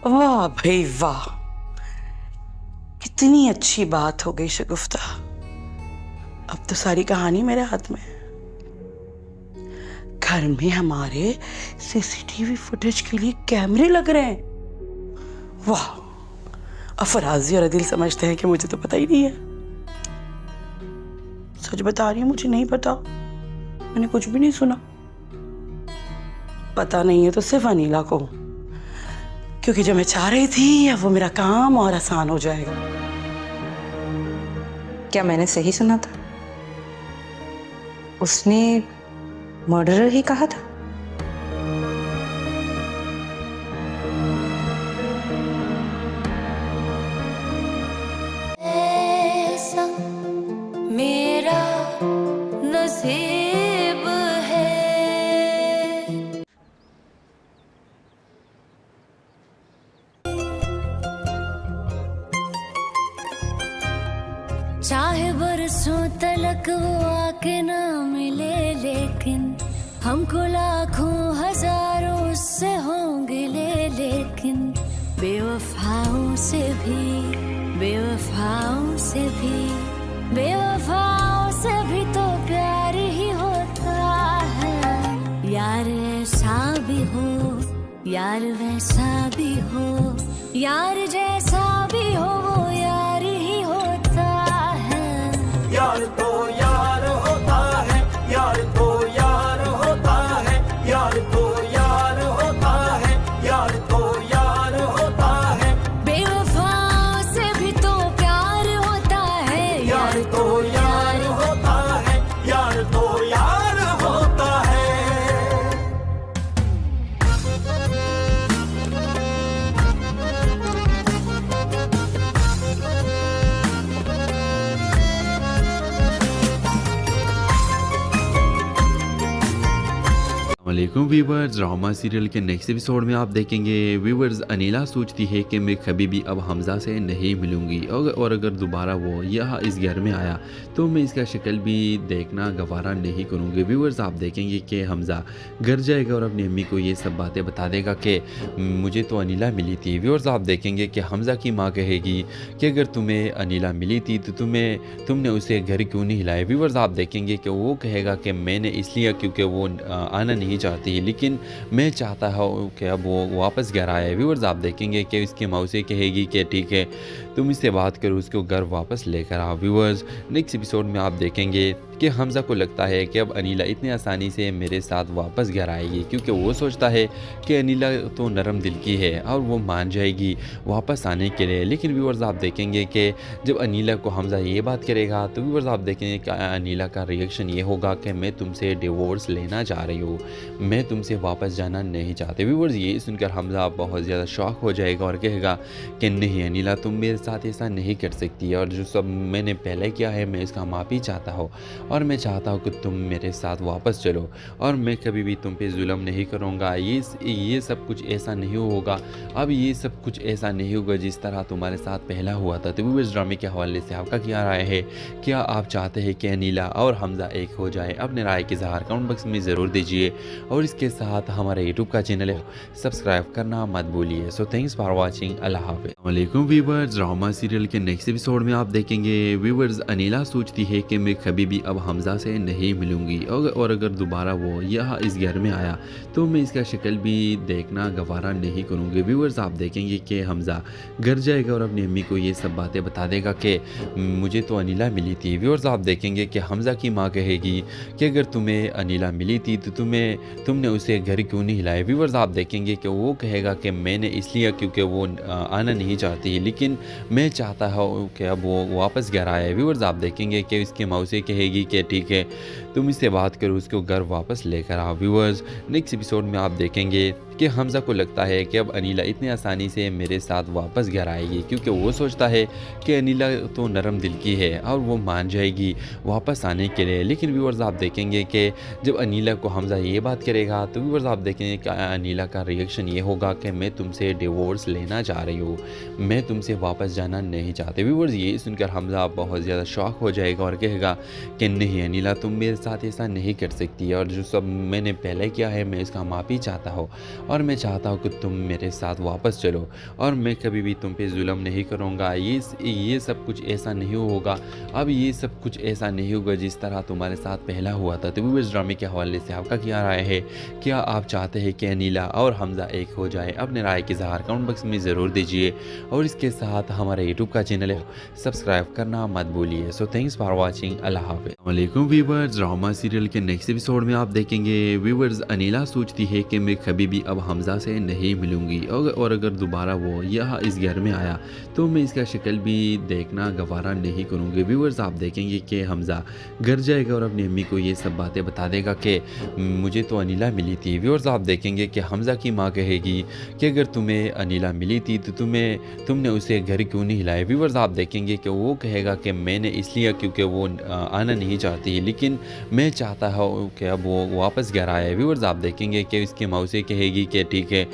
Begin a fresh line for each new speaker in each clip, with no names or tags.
वाह भाई वाह, कितनी अच्छी बात हो गई शगुफ्ता। अब तो सारी कहानी मेरे हाथ में है। घर में हमारे सीसीटीवी फुटेज के लिए कैमरे लग रहे हैं। वाह, अब फराजी और अदिल समझते हैं कि मुझे तो पता ही नहीं है। सच बता रही हूँ, मुझे नहीं पता, मैंने कुछ भी नहीं सुना। पता नहीं है तो सिर्फ अनीला को, क्योंकि जो मैं चाह रही थी अब वो मेरा काम और आसान हो जाएगा।
क्या मैंने सही सुना था? उसने मर्डरर ही कहा था?
ऐसा मेरा नसीब है। चाहे बरसों तलक वो आके ना मिले, लेकिन हमको लाखों हजारों उससे होंगे लेकिन बेवफाओं से भी, बेवफाओं से भी, बेवफाओं से भी तो प्यार ही होता है। यार ऐसा भी हो, यार वैसा भी हो, यार जैसा भी हो वो यार ही होता है।
यार तो यार होता है, यार तो यार होता है, यार तो यार होता है, यार तो यार होता है।
बेवफाओं से भी तो प्यार होता है।
यार तो यार होता है, यार तो यार होता है।
वालेकुम व्यूवर्स, ड्रामा सीरियल के नेक्स्ट एपिसोड में आप देखेंगे व्यूवर्स अनीला सोचती है कि मैं कभी भी अब हमज़ा से नहीं मिलूंगी और अगर दोबारा वो यहाँ इस घर में आया तो मैं इसका शक्ल भी देखना गवारा नहीं करूँगी। व्यूवर्स आप देखेंगे कि हमज़ा घर जाएगा और अपनी अम्मी को ये सब बातें बता देगा कि मुझे तो अनीला मिली थी। व्यूवर्स आप देखेंगे कि हमज़ा की माँ कहेगी कि अगर तुम्हें अनीला मिली थी तो तुमने उसे घर क्यों नहीं हिलाया। व्यूवर्स आप देखेंगे कि वो कहेगा कि मैंने इसलिए क्योंकि वो आना नहीं चाहती है, लेकिन मैं चाहता हूँ कि अब वो वापस घर आए। व्यूवर्स आप देखेंगे कि उसकी मौसी कहेगी कि ठीक है तुम इससे बात करो, उसको घर वापस लेकर आओ। व्यूवर्स नेक्स्ट एपिसोड में आप देखेंगे कि हमज़ा को लगता है कि अब अनीला इतनी आसानी से मेरे साथ वापस घर आएगी, क्योंकि वो सोचता है कि अनीला तो नरम दिल की है और वो मान जाएगी वापस आने के लिए। लेकिन व्यूवर्स आप देखेंगे कि जब अनीला को हमज़ा ये बात करेगा तो व्यूवर्स आप देखेंगे कि अनीला का रिएक्शन ये होगा कि मैं तुमसे डिवोर्स लेना चाह रही हूँ, मैं तुमसे वापस जाना नहीं चाहते। व्यूवर्स ये सुनकर हमज़ा बहुत ज़्यादा शॉक हो जाएगा और कहेगा कि नहीं अनीला तुम मेरे साथ ऐसा नहीं कर सकती, और जो सब मैंने पहले किया है मैं इसका माफ़ी चाहता हूँ और मैं चाहता हूँ कि तुम मेरे साथ वापस चलो और मैं कभी भी तुम पे जुल्म नहीं करूँगा। ये सब कुछ ऐसा नहीं होगा, अब ये सब कुछ ऐसा नहीं होगा जिस तरह तुम्हारे साथ पहला हुआ था। तो व्यूवर्स ड्रामे के हवाले से आपका क्या राय है? क्या आप चाहते हैं कि अनीला और हमज़ा एक हो जाए? अपने राय के इज़हार कमेंट बॉक्स में ज़रूर दीजिए और इसके साथ हमारे यूट्यूब का चैनल है सब्सक्राइब करना मत भूलिए। सो थैंक्स फॉर वॉचिंग, अल्लाह हाफ़िज़। वालेकुम व्यूवर्स, ड्रामा सीरियल के नेक्स्ट एपिसोड में आप देखेंगे व्यूवर्स अनीला सोचती है कि मैं कभी भी अब हमज़ा से नहीं मिलूंगी और अगर दोबारा वो यहाँ इस घर में आया तो मैं इसका शक्ल भी देखना गवारा नहीं करूँगी। व्यूवर्स आप देखेंगे कि हमज़ा घर जाएगा और अपनी अम्मी को ये सब बातें बता देगा कि मुझे तो अनीला मिली थी। व्यूवर्स आप देखेंगे कि हमज़ा की माँ कहेगी कि अगर तुम्हें अनीला मिली थी तो तुमने उसे घर क्यों नहीं हिलाया। व्यूवर्स आप देखेंगे कि वो कहेगा कि मैंने इसलिए क्योंकि वो आना नहीं चाहती है, लेकिन मैं चाहता हूँ कि अब वो वापस घर आए। व्यूवर्स आप देखेंगे कि उसकी मौसी कहेगी कि ठीक है तुम इससे बात करो, उसको घर वापस लेकर आओ। व्यूवर्स नेक्स्ट एपिसोड में आप देखेंगे कि हमज़ा को लगता है कि अब अनीला इतनी आसानी से मेरे साथ वापस घर आएगी, क्योंकि वो सोचता है कि अनीला तो नरम दिल की है और वो मान जाएगी वापस आने के लिए। लेकिन व्यूअर्स आप देखेंगे कि जब अनीला को हमज़ा ये बात करेगा तो व्यूअर्स आप देखेंगे कि अनीला का रिएक्शन ये होगा कि मैं तुमसे डिवोर्स लेना चाह रही हूँ, मैं तुमसे वापस जाना नहीं चाहते। व्यूअर्स ये सुनकर हमज़ा बहुत ज़्यादा शॉक हो जाएगा और कहेगा कि नहीं अनीला, तुम मेरे साथ ऐसा नहीं कर सकती, और जो सब मैंने पहले किया है मैं इसका माफ़ी चाहता हूँ, और मैं चाहता हूँ कि तुम मेरे साथ वापस चलो, और मैं कभी भी तुम पे जुल्म नहीं करूँगा। ये सब कुछ ऐसा नहीं होगा, अब ये सब कुछ ऐसा नहीं होगा जिस तरह तुम्हारे साथ पहला हुआ था। तो व्यूअर्स ड्रामे के हवाले से आपका क्या राय है? क्या आप चाहते हैं कि अनीला और हमज़ा एक हो जाए? अपने राय के इज़हार कमेंट बॉक्स में ज़रूर दीजिए, और इसके साथ हमारे यूट्यूब का चैनल है सब्सक्राइब करना मत भूलिए। So thanks for watching. अल्लाह हाफ़िज़। वालेकुम व्यूअर्स, ड्रामा सीरियल के नेक्स्ट एपिसोड में आप देखेंगे व्यूअर्स अनीला सोचती है कि मैं कभी भी अब हमज़ा से नहीं मिलूंगी, और अगर दोबारा वो यहाँ इस घर में आया तो मैं इसका शक्ल भी देखना गवारा नहीं करूँगी। व्यूअर्स आप देखेंगे कि हमज़ा घर जाएगा और अपनी अम्मी को ये सब बातें बता देगा कि मुझे तो अनीला मिली थी। व्यूअर्स आप देखेंगे कि हमज़ा की माँ कहेगी कि अगर तुम्हें अनीला मिली थी तो तुमने उसे घर क्यों नहीं हिलाया। व्यूअर्स आप देखेंगे कि वो कहेगा कि मैंने इसलिए क्योंकि वो आना नहीं चाहती, लेकिन मैं चाहता हूँ कि अब वो वापस घर आए। व्यूअर्स आप देखेंगे कि उसकी माँ से कहेगी कि ठीक है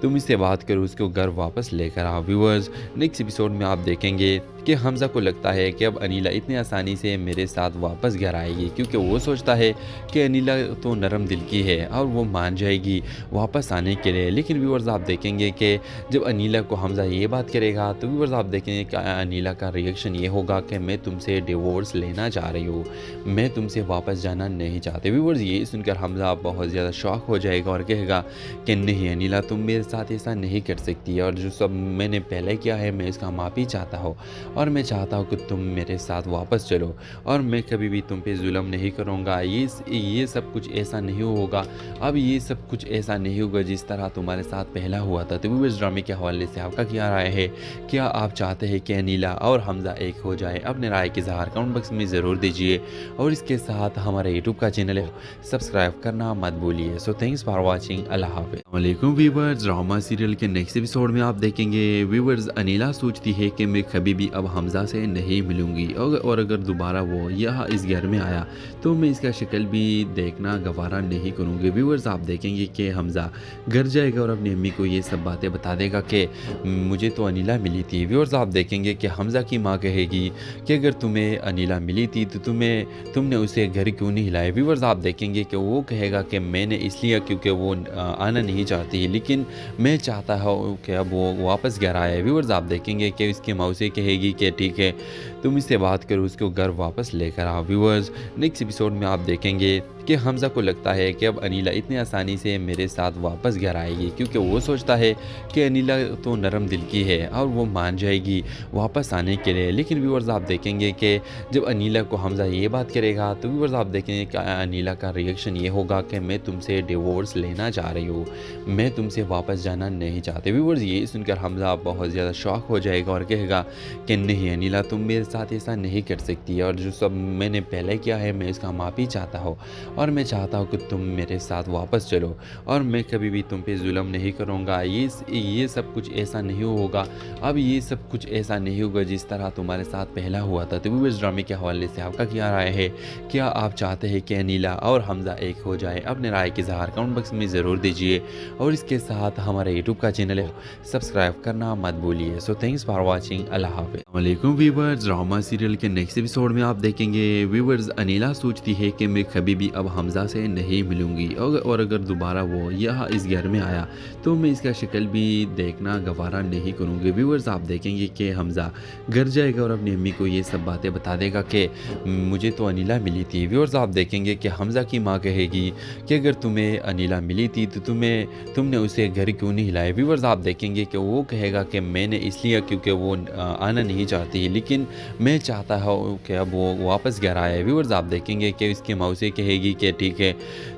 तुम इससे बात करो, उसको घर वापस लेकर आओ। व्यूअर्स नेक्स्ट एपिसोड में आप देखेंगे कि हमज़ा को लगता है कि अब अनीला इतनी आसानी से मेरे साथ वापस घर आएगी, क्योंकि वो सोचता है कि अनीला तो नरम दिल की है और वो मान जाएगी वापस आने के लिए। लेकिन व्यूअर्स आप देखेंगे कि जब अनीला को हमज़ा ये बात करेगा तो व्यूअर्स आप देखेंगे कि अनीला का रिएक्शन ये होगा कि मैं तुमसे डिवोर्स लेना चाह रही हूँ, मैं तुमसे वापस जाना नहीं चाहते। व्यूअर्स ये सुनकर हमज़ा बहुत ज़्यादा शॉक हो जाएगा और कहेगा कि नहीं अनीला, तुम मेरे साथ ऐसा नहीं कर सकती, और जो सब मैंने पहले किया है मैं इसका माफ़ी चाहता हूँ, और मैं चाहता हूँ कि तुम मेरे साथ वापस चलो, और मैं कभी भी तुम पे जुल्म नहीं करूँगा। ये सब कुछ ऐसा नहीं होगा, अब ये सब कुछ ऐसा नहीं होगा जिस तरह तुम्हारे साथ पहला हुआ था। तो व्यूअर्स ड्रामे के हवाले से आपका क्या राय है? क्या आप चाहते हैं कि अनीला और हमज़ा एक हो जाए? अपने राय के इज़हार कमेंट बॉक्स में ज़रूर दीजिए, और इसके साथ हमारे यूट्यूब का चैनल है सब्सक्राइब करना मत भूलिए। So thanks for watching. अल्लाह हाफ़िज़। वालेकुम व्यूअर्स, ड्रामा सीरियल के नेक्स्ट एपिसोड में आप देखेंगे व्यूअर्स अनीला सोचती है कि मैं कभी भी अब हमज़ा से नहीं मिलूंगी, और अगर दोबारा वो यहाँ इस घर में आया तो मैं इसका शक्ल भी देखना गवारा नहीं करूँगी। व्यूअर्स आप देखेंगे कि हमज़ा घर जाएगा और अपनी अम्मी को ये सब बातें बता देगा कि मुझे तो अनीला मिली थी। व्यूअर्स आप देखेंगे कि हमज़ा की माँ कहेगी कि अगर तुम्हें अनीला मिली थी तो तुमने उसे घर क्यों नहीं हिलाया। व्यूअर्स आप देखेंगे कि वो कहेगा कि मैंने इसलिए क्योंकि वो आना नहीं चाहती, लेकिन मैं चाहता हूँ कि अब वो वापस घर आए। व्यूअर्स आप देखेंगे कि उसकी माँ से कहेगी कि ठीक है तुम इससे बात करो, उसको घर वापस लेकर आओ। व्यूअर्स नेक्स्ट एपिसोड में आप देखेंगे कि हमज़ा को लगता है कि अब अनीला इतनी आसानी से मेरे साथ वापस घर आएगी, क्योंकि वो सोचता है कि अनीला तो नरम दिल की है और वो मान जाएगी वापस आने के लिए। लेकिन व्यूअर्स आप देखेंगे कि जब अनीला को हमज़ा ये बात करेगा तो व्यूअर्स आप देखेंगे कि अनीला का रिएक्शन ये होगा कि मैं तुमसे डिवोर्स लेना चाह रही हूँ, मैं तुमसे वापस जाना नहीं चाहते। व्यूअर्स ये सुनकर हमज़ा बहुत ज़्यादा शॉक हो जाएगा और कहेगा कि नहीं अनीला, तुम मेरे साथ ऐसा नहीं कर सकती, और जो सब मैंने पहले किया है मैं इसका माफ़ी चाहता हूँ, और मैं चाहता हूँ कि तुम मेरे साथ वापस चलो, और मैं कभी भी तुम पे जुल्म नहीं करूँगा। ये सब कुछ ऐसा नहीं होगा, अब ये सब कुछ ऐसा नहीं होगा जिस तरह तुम्हारे साथ पहला हुआ था। तो व्यूअर्स ड्रामे के हवाले से आपका क्या राय है? क्या आप चाहते हैं कि अनीला और हमज़ा एक हो जाए? अपने राय के इज़हार कमेंट बॉक्स में ज़रूर दीजिए, और इसके साथ हमारे यूट्यूब का चैनल है सब्सक्राइब करना मत भूलिए। So thanks for watching. अल्लाह हाफ़िज़। वालेकुम व्यूअर्स, ड्रामा सीरियल के नेक्स्ट एपिसोड में आप देखेंगे व्यूअर्स अनीला सोचती है कि मैं कभी भी अब हमज़ा से नहीं मिलूंगी, और अगर दोबारा वो यहाँ इस घर में आया तो मैं इसका शक्ल भी देखना गवारा नहीं करूँगी। व्यूअर्स आप देखेंगे कि हमज़ा घर जाएगा और अपनी अम्मी को ये सब बातें बता देगा कि मुझे तो अनीला मिली थी। व्यूअर्स आप देखेंगे कि हमज़ा की माँ कहेगी कि अगर तुम्हें अनीला मिली थी तो तुमने उसे घर क्यों नहीं हिलाया। व्यूअर्स आप देखेंगे कि वो कहेगा कि मैंने इसलिए क्योंकि वो आना नहीं चाहती, लेकिन मैं चाहता हूँ कि अब वो वापस घर आए। व्यूअर्स आप देखेंगे कि उसकी माँ से कहेगी कि ठीक है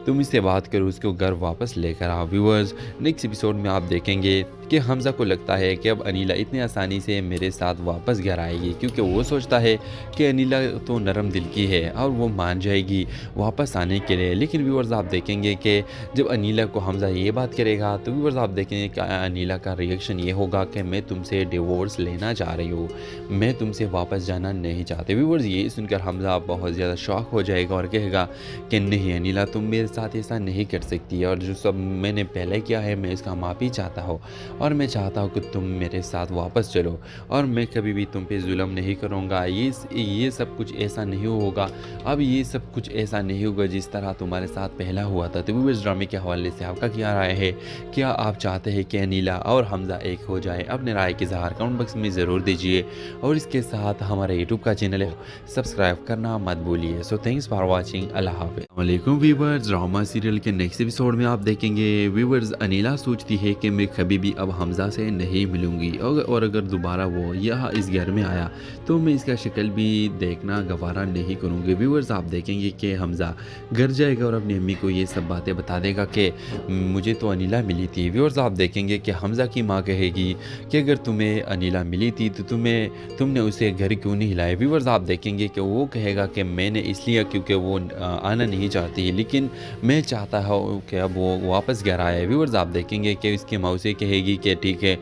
तुम इससे बात करो, उसको घर वापस लेकर आओ। व्यूअर्स नेक्स्ट एपिसोड में आप देखेंगे कि हमज़ा को लगता है कि अब अनीला इतनी आसानी से मेरे साथ वापस घर आएगी, क्योंकि वो सोचता है कि अनीला तो नरम दिल की है और वो मान जाएगी वापस आने के लिए। लेकिन व्यूअर्स आप देखेंगे कि जब अनीला को हमज़ा ये बात करेगा तो व्यूअर्स आप देखेंगे कि अनीला का रिएक्शन ये होगा कि मैं तुमसे डिवोर्स लेना चाह रही हूँ, मैं तुमसे वापस जाना नहीं चाहते। व्यूअर्स ये सुनकर हमज़ा बहुत ज़्यादा शॉक हो जाएगा और कहेगा कि नहीं अनीला, तुम मेरे साथ ऐसा नहीं कर सकती, और जो सब मैंने पहले किया है मैं इसका माफ़ी चाहता हूँ, और मैं चाहता हूँ कि तुम मेरे साथ वापस चलो, और मैं कभी भी तुम पे जुल्म नहीं करूँगा। ये सब कुछ ऐसा नहीं होगा, अब ये सब कुछ ऐसा नहीं होगा जिस तरह तुम्हारे साथ पहला हुआ था। तो व्यूअर्स ड्रामे के हवाले से आपका क्या राय है? क्या आप चाहते हैं कि अनीला और हमज़ा एक हो जाए? अपने राय के इज़हार कमेंट बॉक्स में ज़रूर दीजिए, और इसके साथ हमारे यूट्यूब का चैनल है सब्सक्राइब करना मत भूलिए। So thanks for watching. अल्लाह हाफ़िज़। वालेकुम व्यूअर्स, ड्रामा सीरियल के नेक्स्ट एपिसोड में आप देखेंगे व्यूअर्स अनीला सोचती है कि मैं कभी भी अब हमज़ा से नहीं मिलूंगी, और अगर दोबारा वो यहाँ इस घर में आया तो मैं इसका शक्ल भी देखना गवारा नहीं करूँगी। व्यूअर्स आप देखेंगे कि हमज़ा घर जाएगा और अपनी अम्मी को ये सब बातें बता देगा कि मुझे तो अनीला मिली थी। व्यूअर्स आप देखेंगे कि हमज़ा की माँ कहेगी कि अगर तुम्हें अनीला मिली थी तो तुमने उसे घर क्यों नहीं हिलाया। व्यूअर्स आप देखेंगे कि वो कहेगा कि मैंने इसलिए क्योंकि वो आना नहीं चाहती, लेकिन मैं चाहता हूँ कि अब वो वापस घर आए। व्यूअर्स आप देखेंगे कि उसकी मौसी कहेगी कि ठीक है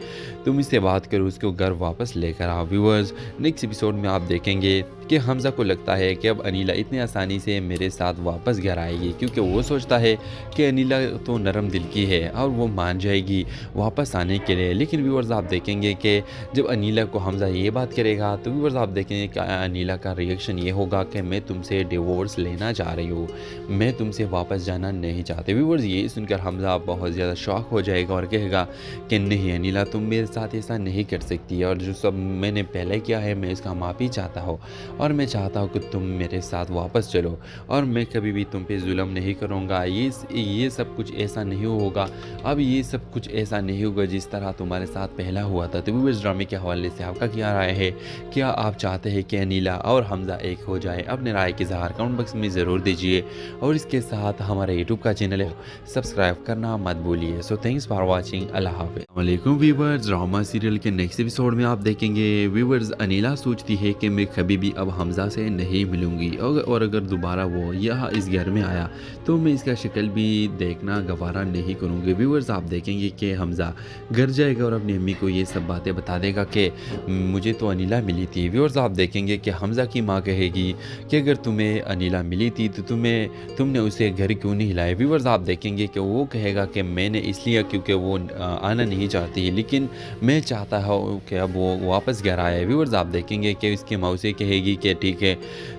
तुम इससे बात करो, उसको घर वापस लेकर आओ। व्यूअर्स नेक्स्ट एपिसोड में आप देखेंगे कि हमज़ा को लगता है कि अब अनीला इतनी आसानी से मेरे साथ वापस घर आएगी, क्योंकि वो सोचता है कि अनीला तो नरम दिल की है और वो मान जाएगी वापस आने के लिए। लेकिन व्यूअर्स आप देखेंगे कि जब अनीला को हमज़ा ये बात करेगा तो व्यूअर्स आप देखेंगे कि अनीला का रिएक्शन ये होगा कि मैं तुमसे डिवोर्स लेना चाह रही हूँ, मैं तुमसे वापस जाना नहीं चाहते। व्यूअर्स ये सुनकर हमज़ा बहुत ज़्यादा शॉक हो जाएगा और कहेगा कि नहीं अनीला, तुम मेरे साथ ऐसा नहीं कर सकती, और जो सब मैंने पहले किया है मैं इसका माफ़ी चाहता हूँ, और मैं चाहता हूँ कि तुम मेरे साथ वापस चलो, और मैं कभी भी तुम पे जुल्म नहीं करूँगा। ये सब कुछ ऐसा नहीं होगा, अब ये सब कुछ ऐसा नहीं होगा जिस तरह तुम्हारे साथ पहला हुआ था। तो व्यूअर्स ड्रामे के हवाले से आपका क्या राय है? क्या आप चाहते हैं कि अनीला और हमज़ा एक हो जाए? अपने राय के इज़हार कमेंट बॉक्स में ज़रूर दीजिए, और इसके साथ हमारे यूट्यूब का चैनल है सब्सक्राइब करना मत भूलिए। So thanks for watching. अल्लाह हाफ़िज़। वालेकुम व्यूअर्स, ड्रामा सीरियल के नेक्स्ट एपिसोड में आप देखेंगे व्यूअर्स अनीला सोचती है कि मैं कभी भी अब हमज़ा से नहीं मिलूंगी, और अगर दोबारा वो यहाँ इस घर में आया तो मैं इसका शक्ल भी देखना गवारा नहीं करूँगी। व्यूअर्स आप देखेंगे कि हमज़ा घर जाएगा और अपनी अम्मी को ये सब बातें बता देगा कि मुझे तो अनीला मिली थी। व्यूअर्स आप देखेंगे कि हमज़ा की माँ कहेगी कि अगर तुम्हें अनीला मिली थी तो तुमने उसे घर क्यों नहीं हिलाया। व्यूअर्स आप देखेंगे कि वो कहेगा कि मैंने इसलिए क्योंकि वो आना नहीं चाहती, लेकिन मैं चाहता हूँ कि अब वो वापस घर आए। व्यूअर्स आप देखेंगे कि उसकी मौसी कहेगी कि ठीक है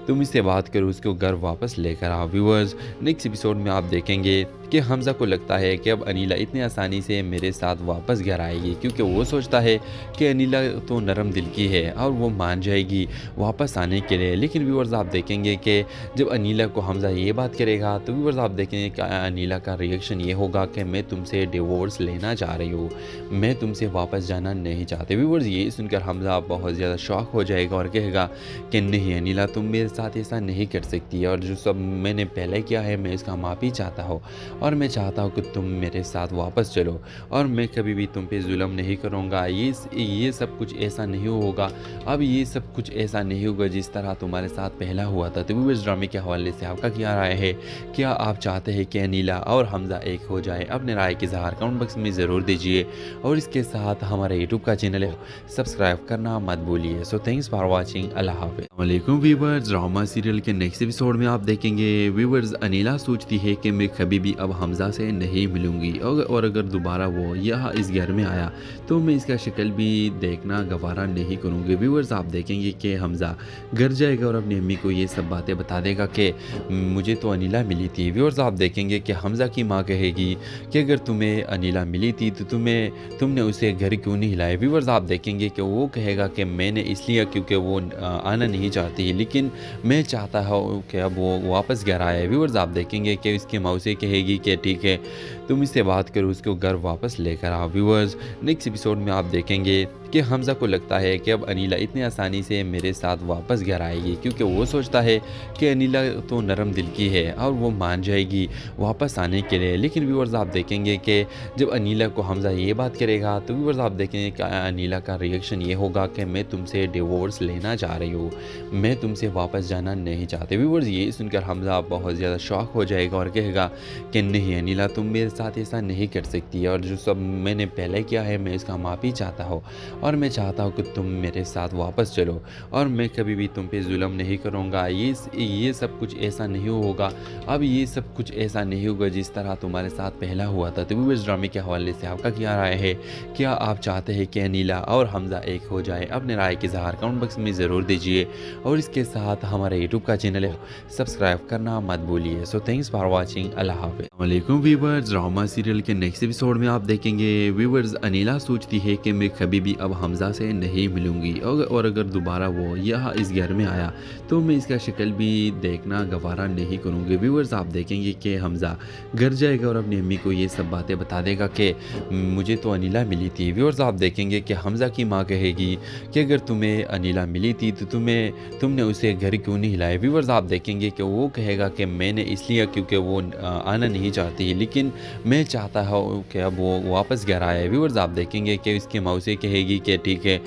तुम इससे बात करो, उसको घर वापस लेकर आओ। व्यूअर्स नेक्स्ट एपिसोड में आप देखेंगे कि हमज़ा को लगता है कि अब अनीला इतनी आसानी से मेरे साथ वापस घर आएगी, क्योंकि वो सोचता है कि अनीला तो नरम दिल की है और वो मान जाएगी वापस आने के लिए। लेकिन व्यूअर्स आप देखेंगे कि जब अनीला को हमज़ा ये बात करेगा तो व्यूअर्स आप देखेंगे कि अनीला का रिएक्शन ये होगा कि मैं तुमसे डिवोर्स लेना चाह रही हूँ, मैं तुमसे वापस जाना नहीं चाहते। व्यूअर्स ये सुनकर हमज़ा बहुत ज़्यादा शॉक हो जाएगा और कहेगा कि नहीं अनीला, तुम मेरे साथ ऐसा नहीं कर सकती, और जो सब मैंने पहले किया है मैं इसका माफ़ी चाहता हूँ, और मैं चाहता हूँ कि तुम मेरे साथ वापस चलो, और मैं कभी भी तुम पे जुल्म नहीं करूँगा। ये सब कुछ ऐसा नहीं होगा, अब ये सब कुछ ऐसा नहीं होगा जिस तरह तुम्हारे साथ पहला हुआ था। तो व्यूअर्स ड्रामे के हवाले से आपका क्या राय है? क्या आप चाहते हैं कि अनीला और हमज़ा एक हो जाए? अपने राय के इज़हार कमेंट बॉक्स में ज़रूर दीजिए, और इसके साथ हमारे यूट्यूब का चैनल है सब्सक्राइब करना मत भूलिए। So thanks for watching. अल्लाह हाफ़िज़। वालेकुम व्यूअर्स, ड्रामा सीरियल के नेक्स्ट एपिसोड में आप देखेंगे व्यूअर्स अनीला सोचती है कि मैं कभी भी अब हमज़ा से नहीं मिलूंगी, और अगर दोबारा वो यहाँ इस घर में आया तो मैं इसका शक्ल भी देखना गवारा नहीं करूँगी। व्यूअर्स आप देखेंगे कि हमज़ा घर जाएगा और अपनी अम्मी को ये सब बातें बता देगा कि मुझे तो अनीला मिली थी। व्यूअर्स आप देखेंगे कि हमज़ा की माँ कहेगी कि अगर तुम्हें अनीला मिली थी तो तुमने उसे घर क्यों नहीं हिलाया। व्यूअर्स आप देखेंगे कि वो कहेगा कि मैंने इसलिए क्योंकि वो आना नहीं चाहती, लेकिन मैं चाहता हूँ कि अब वो वापस घर आए। व्यूअर्स आप देखेंगे कि उसकी मौसी कहेगी कि ठीक है तुम इससे बात करो, उसको घर वापस लेकर आओ। व्यूअर्स नेक्स्ट एपिसोड में आप देखेंगे कि हमज़ा को लगता है कि अब अनीला इतनी आसानी से मेरे साथ वापस घर आएगी, क्योंकि वो सोचता है कि अनीला तो नरम दिल की है और वो मान जाएगी वापस आने के लिए। लेकिन व्यूअर्स आप देखेंगे कि जब अनीला को हमज़ा ये बात करेगा तो व्यूअर्स आप देखेंगे कि अनीला का रिएक्शन ये होगा कि मैं तुमसे डिवोर्स लेना चाह रही हूँ, मैं तुमसे वापस जाना नहीं चाहते। व्यूअर्स ये सुनकर हमज़ा बहुत ज़्यादा शॉक हो जाएगा और कहेगा कि नहीं अनीला, तुम मेरे साथ ऐसा नहीं कर सकती, और जो सब मैंने पहले किया है मैं इसका माफ़ी चाहता हूँ, और मैं चाहता हूँ कि तुम मेरे साथ वापस चलो, और मैं कभी भी तुम पे जुल्म नहीं करूँगा। ये सब कुछ ऐसा नहीं होगा, अब ये सब कुछ ऐसा नहीं होगा जिस तरह तुम्हारे साथ पहला हुआ था। तो व्यूअर्स ड्रामे के हवाले से आपका क्या राय है? क्या आप चाहते हैं कि अनीला और हमज़ा एक हो जाए? अपने राय के इज़हार कमेंट बॉक्स में ज़रूर दीजिए, और इसके साथ हमारे यूट्यूब का चैनल है सब्सक्राइब करना मत भूलिए। So thanks for watching. अल्लाह हाफ़िज़। वालेकुम व्यूअर्स, ड्रामा सीरियल के नेक्स्ट एपिसोड में आप देखेंगे व्यूअर्स अनीला सोचती है कि मैं कभी भी अब हमज़ा से नहीं मिलूंगी, और अगर दोबारा वो यहाँ इस घर में आया तो मैं इसका शक्ल भी देखना गवारा नहीं करूँगी। व्यूअर्स आप देखेंगे कि हमज़ा घर जाएगा और अपनी अम्मी को ये सब बातें बता देगा कि मुझे तो अनीला मिली थी। व्यूअर्स आप देखेंगे कि हमज़ा की माँ कहेगी कि अगर तुम्हें अनीला मिली थी तो तुमने उसे घर क्यों नहीं हिलाया। व्यूअर्स आप देखेंगे कि वो कहेगा कि मैंने इसलिए क्योंकि वो आना नहीं चाहती, लेकिन मैं चाहता हूँ कि अब वो वापस घर आए। व्यूअर्स आप देखेंगे कि इसकी माँ उसे कहेगी कि ठीक है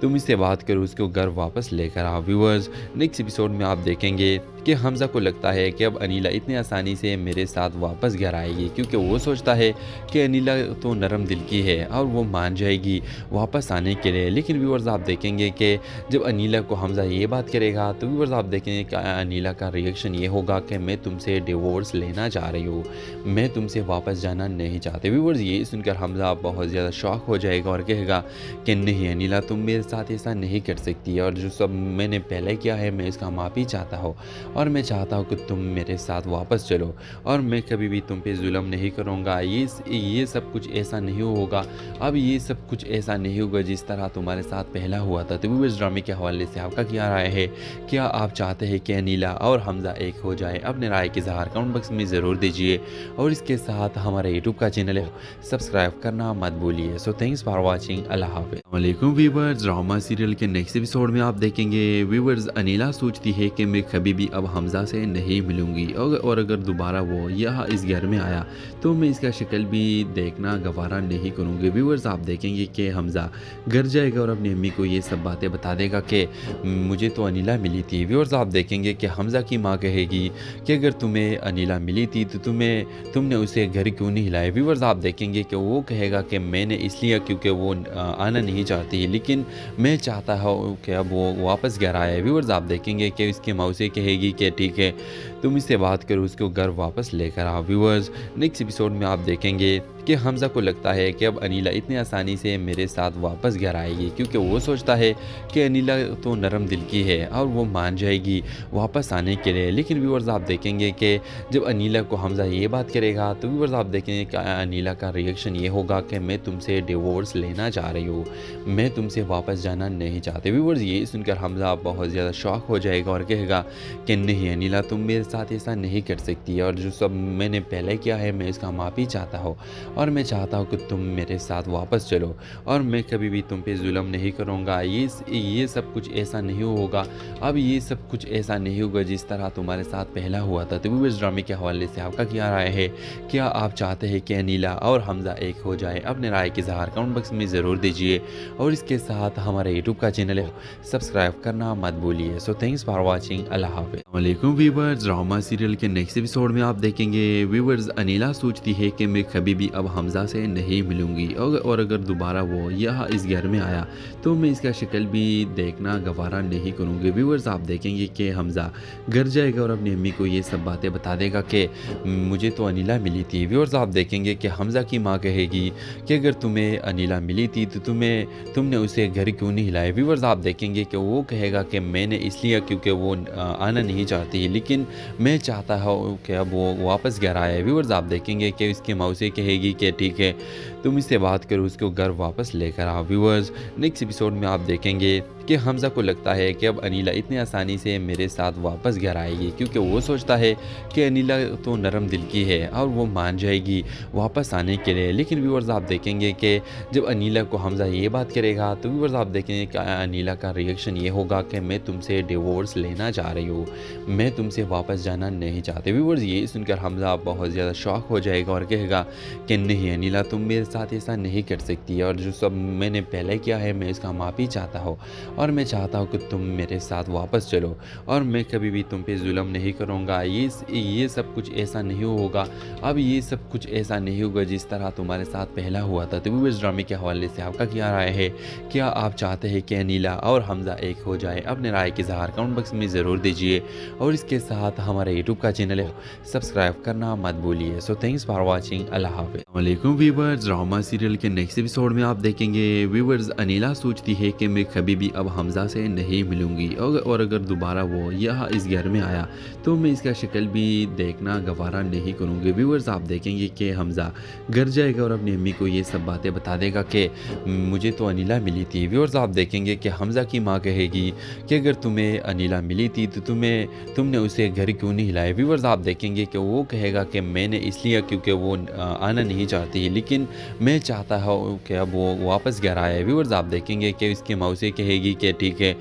तुम इससे बात करो, उसको घर वापस लेकर आओ। व्यूअर्स नेक्स्ट एपिसोड में आप देखेंगे कि हमज़ा को लगता है कि अब अनीला इतनी आसानी से मेरे साथ वापस घर आएगी, क्योंकि वो सोचता है कि अनीला तो नरम दिल की है और वो मान जाएगी वापस आने के लिए। लेकिन व्यूअर्स आप देखेंगे कि जब अनीला को हमज़ा ये बात करेगा तो व्यूअर्स आप देखेंगे कि अनीला का रिएक्शन ये होगा कि मैं तुमसे डिवोर्स लेना चाह रही हूँ, मैं तुमसे वापस जाना नहीं चाहते। व्यूअर्स ये सुनकर हमज़ा बहुत ज़्यादा शॉक हो जाएगा और कहेगा कि नहीं अनीला, तुम मेरे साथ ऐसा नहीं कर सकती, और जो सब मैंने पहले किया है मैं इसका माफ़ी चाहता हूँ, और मैं चाहता हूँ कि तुम मेरे साथ वापस चलो, और मैं कभी भी तुम पे जुल्म नहीं करूँगा। ये सब कुछ ऐसा नहीं होगा, अब ये सब कुछ ऐसा नहीं होगा जिस तरह तुम्हारे साथ पहला हुआ था। तो व्यूअर्स ड्रामे के हवाले से आपका क्या राय है? क्या आप चाहते हैं कि अनीला और हमज़ा एक हो जाए? अपने राय के इज़हार कमेंट बॉक्स में ज़रूर दीजिए, और इसके साथ हमारे यूट्यूब का चैनल है सब्सक्राइब करना मत भूलिए। So thanks for watching. अल्लाह हाफ़िज़। वालेकुम व्यूअर्स, ड्रामा सीरियल के नेक्स्ट एपिसोड में आप देखेंगे व्यूअर्स अनीला सोचती है कि मैं कभी भी अब हमज़ा से नहीं मिलूंगी, और अगर दोबारा वो यहाँ इस घर में आया तो मैं इसका शक्ल भी देखना गवारा नहीं करूँगी। व्यूअर्स आप देखेंगे कि हमज़ा घर जाएगा और अपनी अम्मी को ये सब बातें बता देगा कि मुझे तो अनीला मिली थी। व्यूअर्स आप देखेंगे कि हमज़ा की माँ कहेगी कि अगर तुम्हें अनीला मिली थी तो तुमने उसे घर क्यों नहीं हिलाया। व्यूअर्स आप देखेंगे कि वो कहेगा कि मैंने इसलिए क्योंकि वो आना नहीं चाहती, लेकिन मैं चाहता हूँ कि अब वो वापस घर आए। व्यूअर्स आप देखेंगे कि इसकी माँ उसे कहेगी कि ठीक है तुम इससे बात करो, उसको घर वापस लेकर आओ। व्यूअर्स नेक्स्ट एपिसोड में आप देखेंगे कि हमज़ा को लगता है कि अब अनीला इतनी आसानी से मेरे साथ वापस घर आएगी, क्योंकि वो सोचता है कि अनीला तो नरम दिल की है और वो मान जाएगी वापस आने के लिए। लेकिन व्यूअर्स आप देखेंगे कि जब अनीला को हमज़ा ये बात करेगा तो व्यूअर्स आप देखेंगे कि अनीला का रिएक्शन ये होगा कि मैं तुमसे डिवोर्स लेना चाह रही हूँ, मैं तुमसे वापस जाना नहीं चाहते। व्यूअर्स ये सुनकर हमज़ा बहुत ज़्यादा शॉक हो जाएगा और कहेगा कि नहीं अनीला, तुम मेरे साथ ऐसा नहीं कर सकती, और जो सब मैंने पहले किया है मैं इसका माफ़ी चाहता हूँ, और मैं चाहता हूँ कि तुम मेरे साथ वापस चलो, और मैं कभी भी तुम पे जुल्म नहीं करूँगा। ये सब कुछ ऐसा नहीं होगा, अब ये सब कुछ ऐसा नहीं होगा जिस तरह तुम्हारे साथ पहला हुआ था। तो व्यूअर्स ड्रामे के हवाले से आपका क्या राय है? क्या आप चाहते हैं कि अनीला और हमज़ा एक हो जाए? अपने राय के इज़हार कमेंट बॉक्स में ज़रूर दीजिए, और इसके साथ हमारे यूट्यूब का चैनल है सब्सक्राइब करना मत भूलिए। So thanks for watching. अल्लाह हाफ़िज़। वालेकुम व्यूअर्स, ड्रामा सीरियल के नेक्स्ट एपिसोड में आप देखेंगे व्यूअर्स अनीला सोचती है कि मैं कभी भी अब हमज़ा से नहीं मिलूंगी, और अगर दोबारा वो यहाँ इस घर में आया तो मैं इसका शक्ल भी देखना गवारा नहीं करूँगी। व्यूअर्स आप देखेंगे कि हमज़ा घर जाएगा और अपनी अम्मी को ये सब बातें बता देगा कि मुझे तो अनीला मिली थी। व्यूअर्स आप देखेंगे कि हमज़ा की माँ कहेगी कि अगर तुम्हें अनीला मिली थी तो तुमने उसे घर क्यों नहीं हिलाया। व्यूअर्स आप देखेंगे कि वो कहेगा कि मैंने इसलिए क्योंकि वो आना नहीं चाहती, लेकिन मैं चाहता हूँ कि अब वो वापस घर आए। व्यूअर्स आप देखेंगे कि इसकी माँ उसे कहेगी कि ठीक है तुम इससे बात करो, उसको घर वापस लेकर आओ। व्यूअर्स, नेक्स्ट एपिसोड में आप देखेंगे कि हमज़ा को लगता है कि अब अनीला इतनी आसानी से मेरे साथ वापस घर आएगी, क्योंकि वो सोचता है कि अनीला तो नरम दिल की है और वो मान जाएगी वापस आने के लिए। लेकिन व्यूअर्स, आप देखेंगे कि जब अनीला को हमज़ा ये बात करेगा तो व्यूअर्स आप देखेंगे कि अनीला का रिएक्शन ये होगा कि मैं तुमसे डिवोर्स लेना चाह रही हूँ, मैं तुमसे वापस जाना नहीं चाहती। व्यूअर्स, ये सुनकर हमज़ा बहुत ज़्यादा शॉक हो जाएगा और कहेगा कि नहीं अनीला, तुम मेरे साथ ऐसा नहीं कर सकती, और जो सब मैंने पहले किया है मैं इसका माफ़ी चाहता हूँ, और मैं चाहता हूँ कि तुम मेरे साथ वापस चलो, और मैं कभी भी तुम पे जुल्म नहीं करूँगा। ये सब कुछ ऐसा नहीं होगा, अब ये सब कुछ ऐसा नहीं होगा जिस तरह तुम्हारे साथ पहला हुआ था। तो इस ड्रामे के हवाले से आपका क्या राय है? क्या आप चाहते हैं कि अनीला और हमज़ा एक हो जाए? अपने राय के इज़हार कमेंट बॉक्स में ज़रूर दीजिए, और इसके साथ हमारे यूट्यूब का चैनल है सब्सक्राइब करना मत भूलिए। So thanks for watching. अल्लाह हाफ़िज़। वालेकुम व्यूअर्स, ड्रामा सीरियल के नेक्स्ट एपिसोड में आप देखेंगे व्यूअर्स अनीला सोचती है कि मैं कभी भी अब हमज़ा से नहीं मिलूंगी, और अगर दोबारा वो यहाँ इस घर में आया तो मैं इसका शक्ल भी देखना गवारा नहीं करूँगी। व्यूअर्स, आप देखेंगे कि हमज़ा घर जाएगा और अपनी अम्मी को ये सब बातें बता देगा कि मुझे तो अनीला मिली थी। व्यूअर्स, आप देखेंगे कि हमज़ा की माँ कहेगी कि अगर तुम्हें अनीला मिली थी तो तुमने उसे घर क्यों नहीं हिलाया। व्यूअर्स, आप देखेंगे कि वो कहेगा कि मैंने इसलिए क्योंकि वो आना नहीं चाहती, लेकिन मैं चाहता हूँ कि अब वो वापस घर आए। व्यूअर्स, आप देखेंगे कि इसकी माँ से कहेगी कि ठीक है,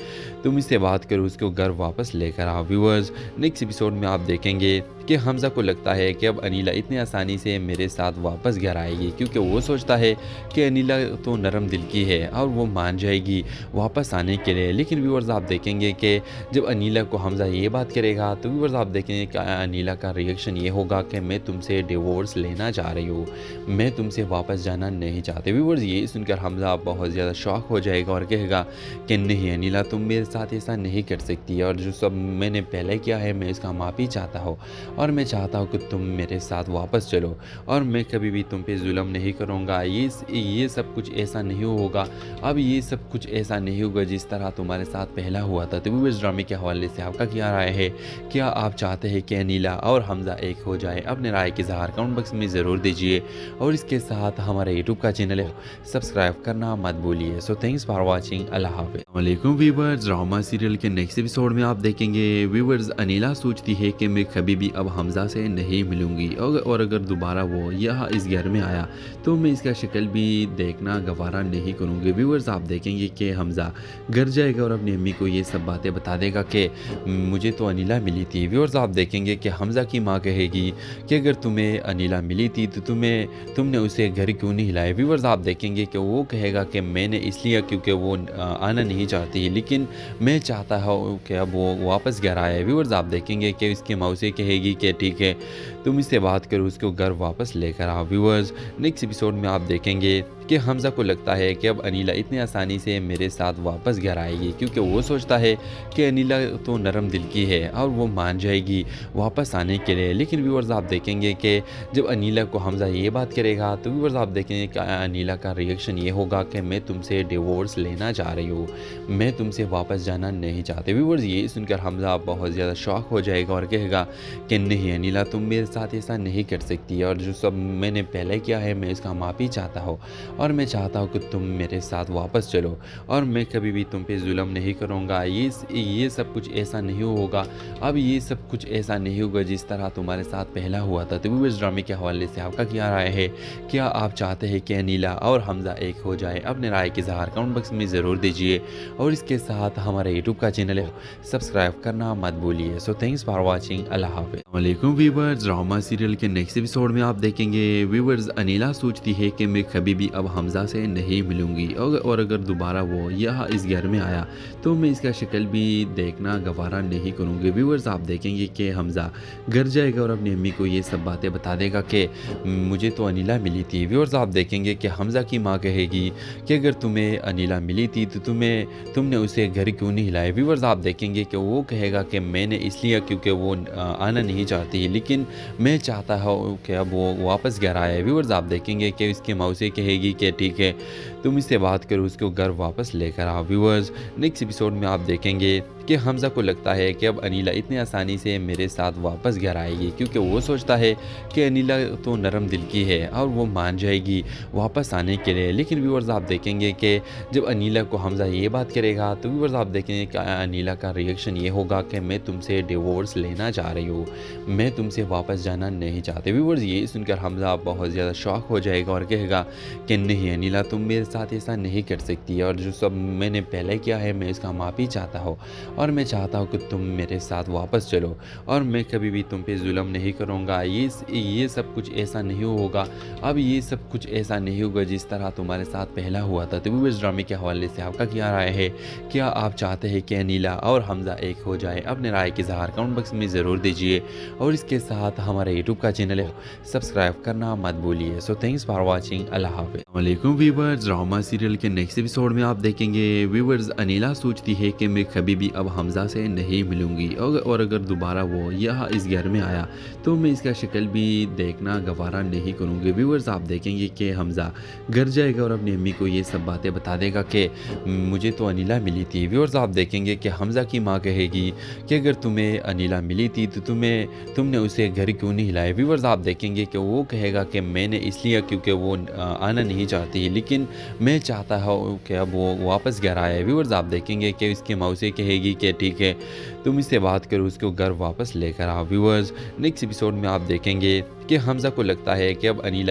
तुम इससे बात करो, उसको घर वापस लेकर आओ। व्यूअर्स, नेक्स्ट एपिसोड में आप देखेंगे कि हमज़ा को लगता है कि अब अनीला इतनी आसानी से मेरे साथ वापस घर आएगी, क्योंकि वो सोचता है कि अनीला तो नरम दिल की है और वो मान जाएगी वापस आने के लिए। लेकिन व्यूअर्स, आप देखेंगे कि जब अनीला को हमज़ा ये बात करेगा तो व्यूअर्स आप देखेंगे कि अनीला का रिएक्शन ये होगा कि मैं तुमसे डिवोर्स लेना चाह रही हूँ, मैं तुमसे वापस जाना नहीं चाहती। व्यूअर्स, ये सुनकर हमज़ा बहुत ज़्यादा शॉक हो जाएगा और कहेगा कि नहीं अनीला, तुम मेरे साथ ऐसा नहीं कर सकती, और जो सब मैंने पहले किया है मैं इसका माफ़ी चाहता हूँ, और मैं चाहता हूँ कि तुम मेरे साथ वापस चलो, और मैं कभी भी तुम पे जुल्म नहीं करूँगा। ये सब कुछ ऐसा नहीं होगा, अब ये सब कुछ ऐसा नहीं होगा जिस तरह तुम्हारे साथ पहला हुआ था। तो इस ड्रामे के हवाले से आपका क्या राय है? क्या आप चाहते हैं कि अनीला और हमज़ा एक हो जाए? अपने राय के इज़हार कमेंट बॉक्स में ज़रूर दीजिए, और इसके साथ हमारे यूट्यूब का चैनल है सब्सक्राइब करना मत भूलिए। So thanks for watching. अल्लाह हाफ़िज़। वालेकुम व्यूअर्स, ड्रामा सीरियल के नेक्स्ट एपिसोड में आप देखेंगे व्यूअर्स अनीला सोचती है कि मैं कभी भी अब हमज़ा से नहीं मिलूंगी, और अगर दोबारा वो यहाँ इस घर में आया तो मैं इसका शक्ल भी देखना गवारा नहीं करूँगी। व्यूअर्स, आप देखेंगे कि हमज़ा घर जाएगा और अपनी अम्मी को ये सब बातें बता देगा कि मुझे तो अनीला मिली थी। व्यूअर्स, आप देखेंगे कि हमज़ा की माँ कहेगी कि अगर तुम्हें अनीला मिली थी तो तुमने उसे घर क्यों नहीं हिलाया। व्यूअर्स, आप देखेंगे कि वो कहेगा कि मैंने इसलिए क्योंकि वो आना नहीं चाहती, लेकिन मैं चाहता हूँ कि अब वो वापस घर आए। व्यूअर्स, आप देखेंगे कि इसकी माँ से कहेगी कि ठीक है, तुम इससे बात करो, उसको घर वापस लेकर आओ। व्यूअर्स, नेक्स्ट एपिसोड में आप देखेंगे कि हमज़ा को लगता है कि अब अनीला इतनी आसानी से मेरे साथ वापस घर आएगी, क्योंकि वो सोचता है कि अनीला तो नरम दिल की है और वो मान जाएगी वापस आने के लिए। लेकिन व्यूअर्स, आप देखेंगे कि जब अनीला को हमज़ा ये बात करेगा तो व्यूअर्स आप देखेंगे कि अनीला का रिएक्शन ये होगा कि मैं तुमसे डिवोर्स लेना चाह रही हूँ, मैं तुमसे वापस जाना नहीं चाहती। व्यूअर्स, ये सुनकर हमज़ा बहुत ज़्यादा शॉक हो जाएगा और कहेगा कि नहीं अनीला, तुम मेरे साथ ऐसा नहीं कर सकती, और जो सब मैंने पहले किया है मैं इसका माफ़ी चाहता हूँ, और मैं चाहता हूँ कि तुम मेरे साथ वापस चलो, और मैं कभी भी तुम पे जुल्म नहीं करूँगा। ये सब कुछ ऐसा नहीं होगा, अब ये सब कुछ ऐसा नहीं होगा जिस तरह तुम्हारे साथ पहला हुआ था। तो इस ड्रामे के हवाले से आपका क्या राय है? क्या आप चाहते हैं कि अनीला और हमज़ा एक हो जाए? अपने राय के इज़हार कमेंट बॉक्स में ज़रूर दीजिए, और इसके साथ हमारे यूट्यूब का चैनल है सब्सक्राइब करना मत भूलिए। So thanks for watching. अल्लाह हाफ़िज़। वालेकुम व्यूअर्स, ड्रामा सीरियल के नेक्स्ट एपिसोड में आप देखेंगे व्यूअर्स अनीला सोचती है कि मैं कभी भी अब हमज़ा से नहीं मिलूंगी, और अगर दोबारा वो यहाँ इस घर में आया तो मैं इसका शक्ल भी देखना गवारा नहीं करूँगी। व्यूअर्स, आप देखेंगे कि हमज़ा घर जाएगा और अपनी अम्मी को ये सब बातें बता देगा कि मुझे तो अनीला मिली थी। व्यूअर्स, आप देखेंगे कि हमज़ा की माँ कहेगी कि अगर तुम्हें अनीला मिली थी तो तुमने उसे घर क्यों नहीं हिलाया। व्यूअर्स, आप देखेंगे कि वो कहेगा कि मैंने इसलिए क्योंकि वो आना नहीं चाहती, लेकिन मैं चाहता हूँ कि अब वो वापस घर आए। व्यूअर्स, आप देखेंगे कि इसकी माँ से कहेगी कि ठीक है, तुम इससे बात करो, उसको घर वापस लेकर आओ। व्यूअर्स, नेक्स्ट एपिसोड में आप देखेंगे कि हमज़ा को लगता है कि अब अनीला इतनी आसानी से मेरे साथ वापस घर आएगी, क्योंकि वो सोचता है कि अनीला तो नरम दिल की है और वो मान जाएगी वापस आने के लिए। लेकिन व्यूअर्स, आप देखेंगे कि जब अनीला को हमज़ा ये बात करेगा तो व्यूअर्स आप देखेंगे कि अनीला का रिएक्शन ये होगा कि मैं तुमसे डिवोर्स लेना चाह रही हूँ, मैं तुमसे वापस जाना नहीं चाहते। व्यूअर्स, ये सुनकर हमज़ा बहुत ज़्यादा शॉक हो जाएगा और कहेगा कि नहीं अनीला, तुम मेरे साथ ऐसा नहीं कर सकती, और जो सब मैंने पहले किया है मैं इसका माफ़ी चाहता हूँ, और मैं चाहता हूँ कि तुम मेरे साथ वापस चलो, और मैं कभी भी तुम पे जुल्म नहीं करूँगा। ये सब कुछ ऐसा नहीं होगा, अब ये सब कुछ ऐसा नहीं होगा जिस तरह तुम्हारे साथ पहला हुआ था। तो व्यूअर्स, ड्रामे के हवाले से आपका क्या राय है? क्या आप चाहते हैं कि अनीला और हमज़ा एक हो जाए? अपने राय के इज़हार कमेंट बॉक्स में ज़रूर दीजिए, और इसके साथ हमारे यूट्यूब का चैनल है सब्सक्राइब करना मत भूलिए। So thanks for watching. अल्लाह हाफ़िज़। वालेकुम व्यूअर्स, ड्रामा सीरियल के नेक्स्ट एपिसोड में आप देखेंगे व्यूअर्स अनीला सोचती है कि मैं कभी भी अब हमज़ा से नहीं मिलूंगी, और अगर दोबारा वो यहाँ इस घर में आया तो मैं इसका शक्ल भी देखना गवारा नहीं करूँगी। व्यूअर्स, आप देखेंगे कि हमज़ा घर जाएगा और अपनी अम्मी को ये सब बातें बता देगा कि मुझे तो अनीला मिली थी। व्यूअर्स, आप देखेंगे कि हमज़ा की माँ कहेगी कि अगर तुम्हें अनीला मिली थी तो तुमने उसे घर क्यों नहीं हिलाया। व्यूअर्स, आप देखेंगे कि वो कहेगा कि मैंने इसलिए क्योंकि वो आना नहीं चाहती, लेकिन मैं चाहता हूँ कि अब वो वापस घर आए। व्यूअर्स, आप देखेंगे कि उसकी माँ उसे कहेगी कि ठीक है, तुम इससे बात करो, उसको घर वापस लेकर आओ। व्यूअर्स, नेक्स्ट एपिसोड में आप देखेंगे कि हमज़ा को लगता है कि अब अनीला